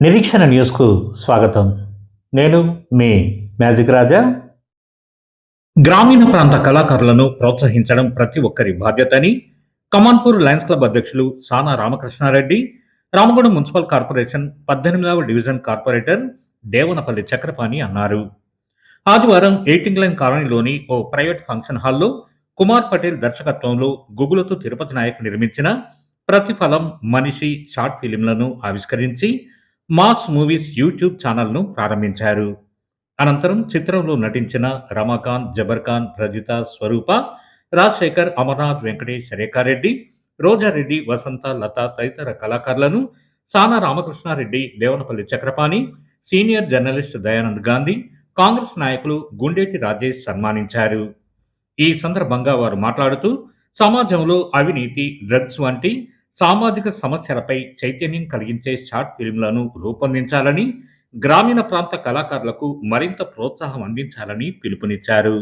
నిరీక్షణ న్యూస్కు స్వాగతం. నేను మీ మ్యాజిక్ రాజా. గ్రామీణ ప్రాంత కళాకారులను ప్రోత్సహించడం ప్రతి ఒక్కరి బాధ్యత అని కమాన్పూర్ లయన్స్ క్లబ్ అధ్యక్షులు సానా రామకృష్ణారెడ్డి, రామగుండం మున్సిపల్ కార్పొరేషన్ 18వ డివిజన్ కార్పొరేటర్ దేవనపల్లి చక్రపాణి అన్నారు. ఆదివారం ఎయిటింగ్ లైన్ కాలనీలోని ఓ ప్రైవేట్ ఫంక్షన్ హాల్లో కుమార్ పటేల్ దర్శకత్వంలో గుగులతో తిరుపతి నాయక్ నిర్మించిన ప్రతిఫలం మనిషి షార్ట్ ఫిలింలను ఆవిష్కరించి మాస్ మూవీస్ యూట్యూబ్ ఛానల్ను ప్రారంభించారు. అనంతరం చిత్రంలో నటించిన రమాకాంత్, జబర్ఖాన్, రజిత, స్వరూప, రాజశేఖర్, అమర్నాథ్, వెంకటేష్, రేఖారెడ్డి, రోజారెడ్డి, వసంత, లత తదితర కళాకారులను సానా రామకృష్ణారెడ్డి, దేవనపల్లి చక్రపాణి, సీనియర్ జర్నలిస్ట్ దయానంద్ గాంధీ, కాంగ్రెస్ నాయకులు గుండేటి రాజేష్ సన్మానించారు. ఈ సందర్భంగా వారు మాట్లాడుతూ సమాజంలో అవినీతి, డ్రగ్స్ వంటి సామాజిక సమస్యలపై చైతన్యం కలిగించే షార్ట్ ఫిల్మ్లను రూపొందించాలని, గ్రామీణ ప్రాంత కళాకారులకు మరింత ప్రోత్సాహం అందించాలని పిలుపునిచ్చారు.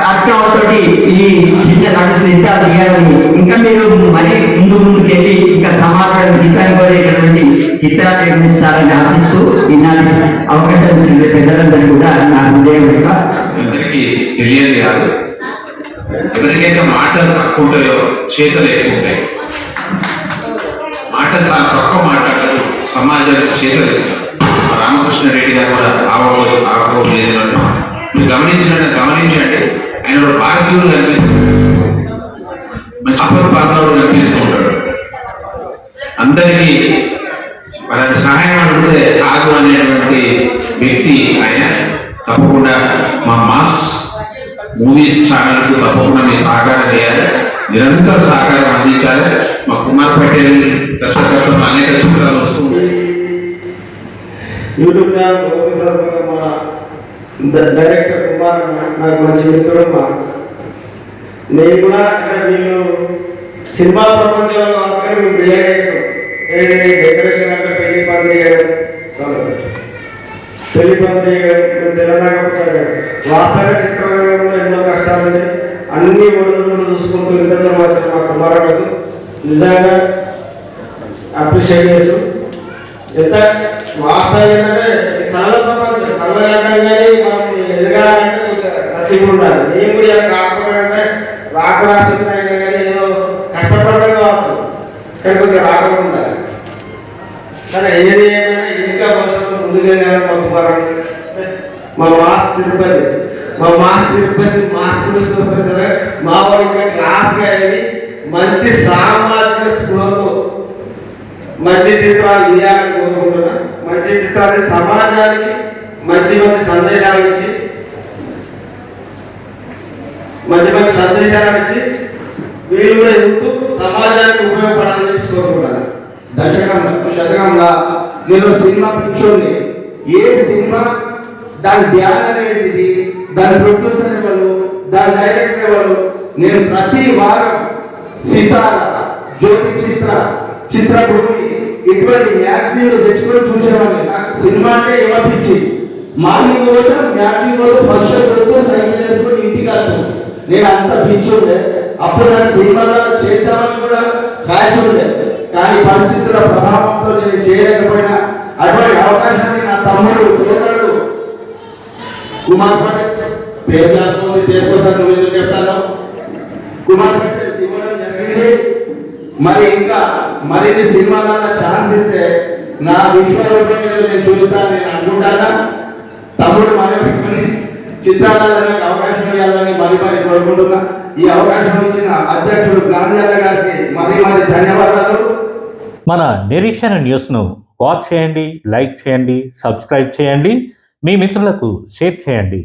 కార్యక్రమంతో ఈ చిన్న నడుస్తుంటే తీయాలని, ఇంకా మీరు మరీ ముందుకెళ్ళి ఇంకా సమాజాన్ని తీసుకోలేటటువంటి చిత్రాలు నిర్మిస్తారని ఆశిస్తూ ఈనాటి అవకాశం ఇచ్చిన పెద్దలందరూ కూడా నా అందరికీ తెలియదు కాదు. ఎవరికైతే మాటలు తక్కువ ఉంటాయో చేతలు ఎక్కువ ఉంటాయి. మాటలు చాలా తక్కువ మాట్లాడతారు, సమాజానికి చేతలు ఇస్తారు. రామకృష్ణారెడ్డి గారు కూడా ఆవో లేదు. మీరు గమనించండి, ఆయన భారతీయుడు కనిపిస్తుంది, మంచి పాత్రలు కనిపిస్తూ ఉంటాడు. అందరికీ వాళ్ళని సహాయం అడిగితే కాదు అనేటువంటి వ్యక్తి ఆయన. తప్పకుండా మా మాస్ మూవీస్ ఛానల్కు తప్పకుండా మీ సహకారం చేయాలి, నిరంతర సహకారం అందించాలి. మా కుమార్ పటేల్ దర్శకత్వం అనేక చిత్రాలు వస్తూ ఉంటాయి. యూట్యూబ్ ఛానల్ మా డైరెక్టర్ కుమార్ నాకు మంచి మిత్రుడు. నేను కూడా వీళ్ళు సినిమా ప్రపంచంలో మేము బిల్డ్ చేస్తాం. డెకరేషన్ అంటే పెళ్లి పందిరి చేయడం, తెలంగాణ వాస్తవ చిత్రరంగంలో ఎన్నో కష్టాలు ఉన్నాయి. అన్ని ఒడిదుడుకులు చూసుకుంటూ ఇంటర్ వచ్చిన మా కుమారులకు నిజంగా అప్రిషియేట్ చేస్తూ, ఎంత వాస్తవం ఏంటంటే కళల ప్రపంచం, కళ కానీ మనం ఎదగాలంటే నసీబు ఉండాలి. నేను కూడా కాకపోతే రాక రాష్ట్రం అయినా కానీ ఏదో కష్టపడడం కావచ్చు, కానీ కొద్దిగా రాకుండా ఉండాలి. కానీ ఏది ఏమైనా ఇంకా భవిష్యత్తు ముందుగా మా కుమారు మా మాస్ తిరుపతి సరే మా వాడు ఇంకా క్లాస్గా అయ్యి మంచి సామాజిక స్పృహతో మంచి చిత్రాలు తీయాలని కోరుకుంటున్నా. మంచి చిత్రాలు సమాజానికి మంచి సందేశాలు ఇచ్చి వీళ్ళు కూడా ఎదుగుతూ సమాజానికి ఉపయోగపడాలని చెప్పి కోరుకుంటున్నాను. శతకంలో నేను సినిమా పిచ్చోని, ఏ సినిమా దాని ధ్యానం అనేది, దాని ప్రొడ్యూసర్ ఎవరు, దాని డైరెక్టర్ ఎవరు, నేను ప్రతి వారం సితార, జ్యోతి చిత్రభూమి ఇటువంటి మ్యాగ్జిన్లు తెచ్చుకొని చూసేవాడిని. నాకు సినిమా అంటే ఏమనిపించి మార్నింగ్ పోతే మ్యాగ్జిన్ పోతే ఫంక్షన్ పోతే సైకిల్ వేసుకొని ఇంటికి వెళ్తాను. నేను అంత పిచ్చుండే. అప్పుడు నాకు సినిమాలో చేద్దామని కూడా కాల్చి ఉండే, కానీ పరిస్థితుల ప్రభావంతో నేను చేయలేకపోయినా అటువంటి అవకాశాన్ని నా తమ్ముడు సోదరుడు కుమార్ పటేల్ పేరు కాకపోతే దేనికోసం నువ్వు ఎందుకు చెప్తాను, కుమార్ పటేల్ ఇవ్వడం జరిగింది. మరి ఇంకా మరిన్ని సినిమాల ఛాన్స్ ఇస్తే నా విశ్వరూపం మీద నేను చూస్తాను నేను అనుకుంటానా. తమ్ముడు మరి చిత్రాలని అవకాశం ఇవ్వాలని మరి కోరుకుంటున్నా. ఈ అవకాశం ఇచ్చిన అధ్యక్షుడు గాంధీ గారికి మరి ధన్యవాదాలు. మన నిరీక్షణ న్యూస్ను వాచ్ చేయండి, లైక్ చేయండి, సబ్స్క్రైబ్ చేయండి, మీ మిత్రులకు షేర్ చేయండి.